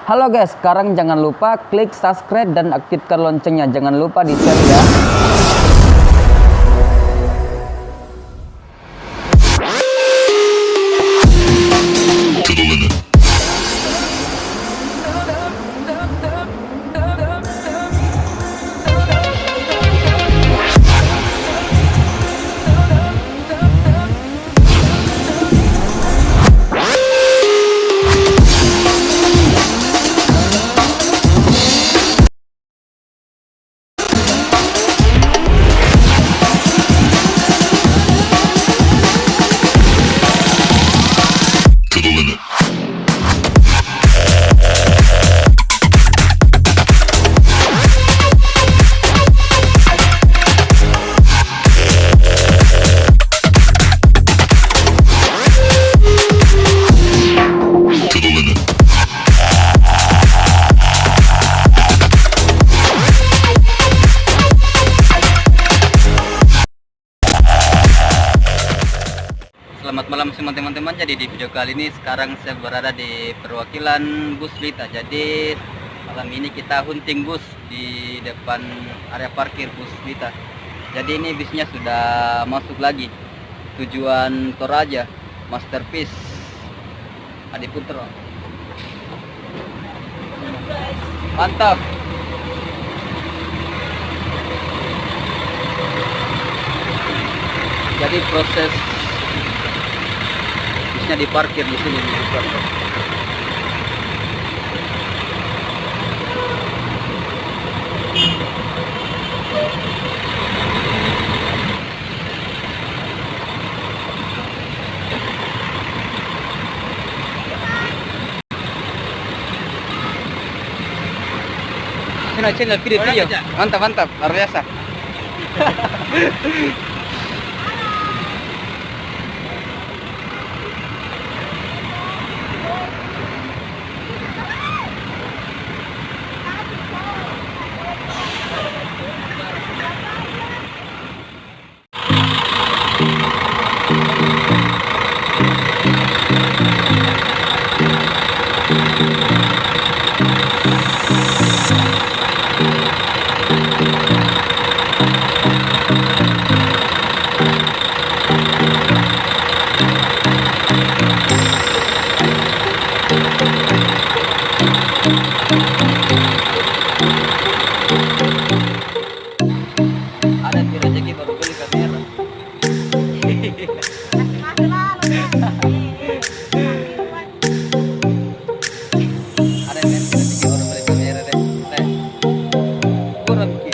Halo guys, sekarang jangan lupa klik subscribe dan aktifkan loncengnya. Jangan lupa di share ya. Selamat malam semua teman-teman. Jadi di video kali ini sekarang saya berada di perwakilan bus Lita. Jadi malam ini kita hunting bus di depan area parkir bus Lita. Jadi ini bisnya sudah masuk lagi. Tujuan Toraja, Masterpiece, Adiputro. Mantap. Jadi proses busnya diparkir di sini di parkir. Sini video. Mantap, luar biasa. Ada di rezeki baru beli kamera. Ada yang rezeki baru beli kamera deh. Kurang ki.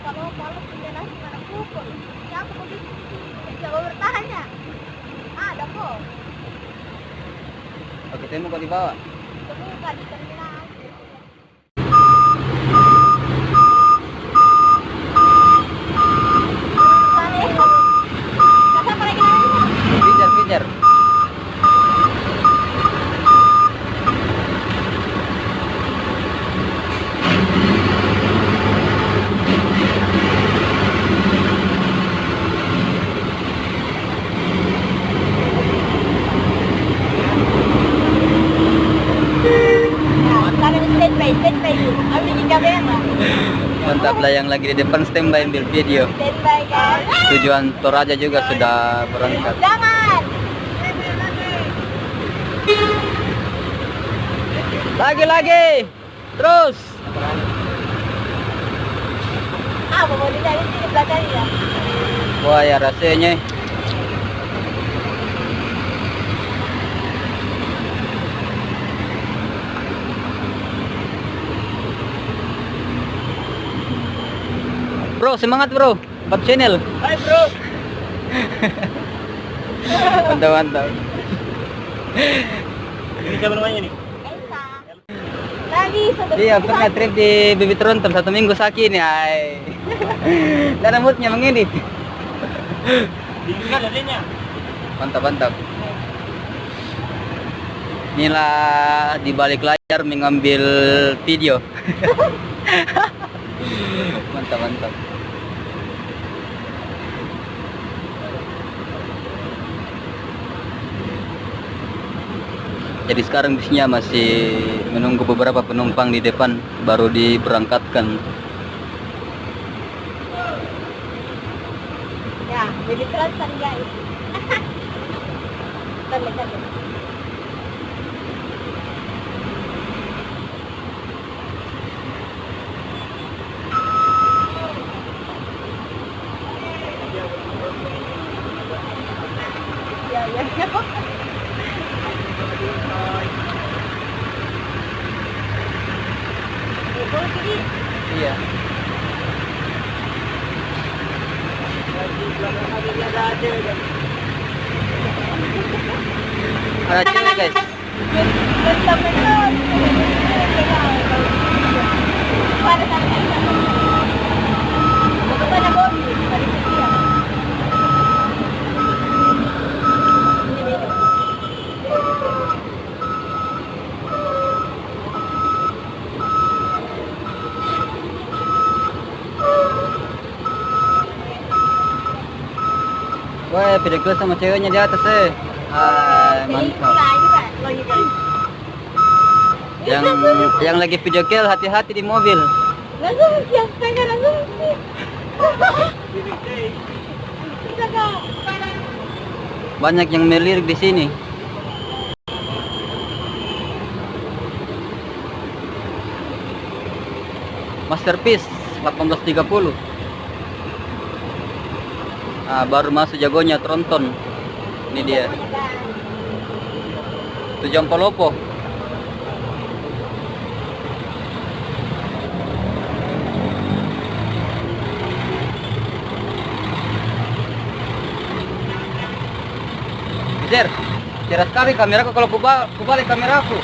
Kalau penjelasan gimana pukul, siapa mau coba bertanya? Ada kok. Oke, temu kau di bawah. Terbuka di terminal. Pijar. Standby. Ambil di kamera. Mantap lah, yang lagi di depan standby ambil video. Standby guys. Tujuan Toraja juga sudah berangkat. Jangan. Lagi. Terus. Mau dicari di belakang ya. Wah ya rasanya. Bro, semangat bro. 4 channel. Hai bro. Mantap, mantap. Ini siapa namanya nih? Elsa. Lagi sudah. Iya, pernah trip di Baby Tronton 1 minggu sakit nih, ay. Dan rambutnya mengedit. Tinggal adanya. Mantap, mantap. Inilah di balik layar mengambil video. Mantap, mantap. Jadi sekarang bisnya masih menunggu beberapa penumpang di depan baru diberangkatkan. Ya, jadi Tronton guys. Tanda. Ya. Jadi Iya. Ada cewek guys. pada saat itu pada Bobby pada setia. Wah, video call sama ceweknya di atas mantap. Yang lagi video call hati-hati di mobil. Langsung siap pengen langsung. Bisa kak. Banyak yang melirik di sini. Masterpiece 1830. Nah, baru masuk jagonya Tronton. Ini dia. Itu jam Palopo. Zer, cerah sekali kameraku kalau kubalik kameraku.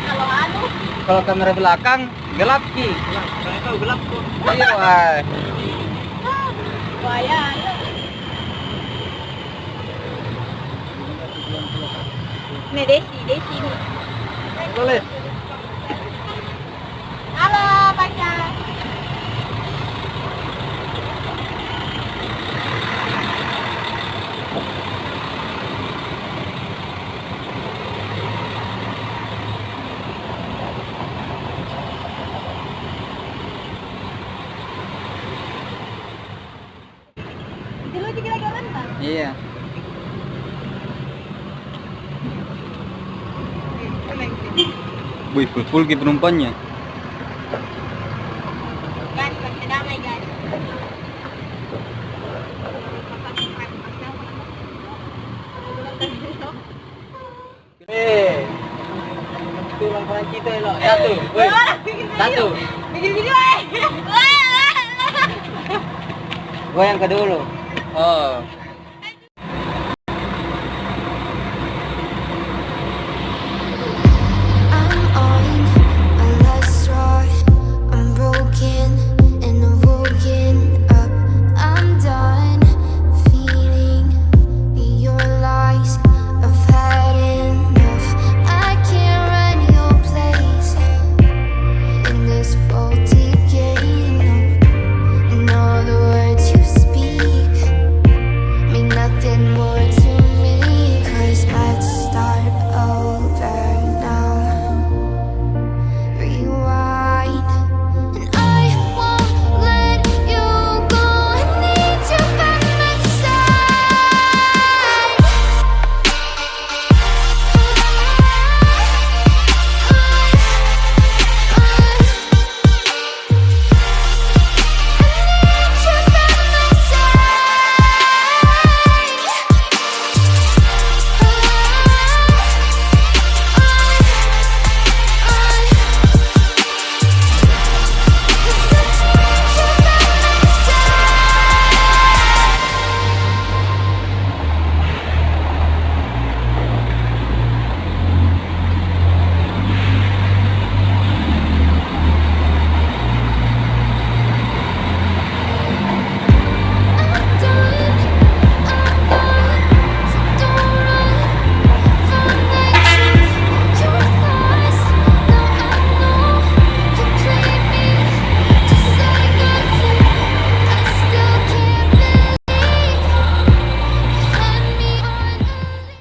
Kalau anu Kalau kamera belakang gelap ki. Saya tahu gelap kok. Iya, wah. bahaya. Nih Desi nih. Boleh. Halo pacar. Itu lu juga lagi orang kan? Iya. Wih, full ki penumpangnya. Guys, masih damai guys. Tulang perang kita elok. Ya tuh. Wih. Satu. Bikin video eh. Gua yang kedua. Oh.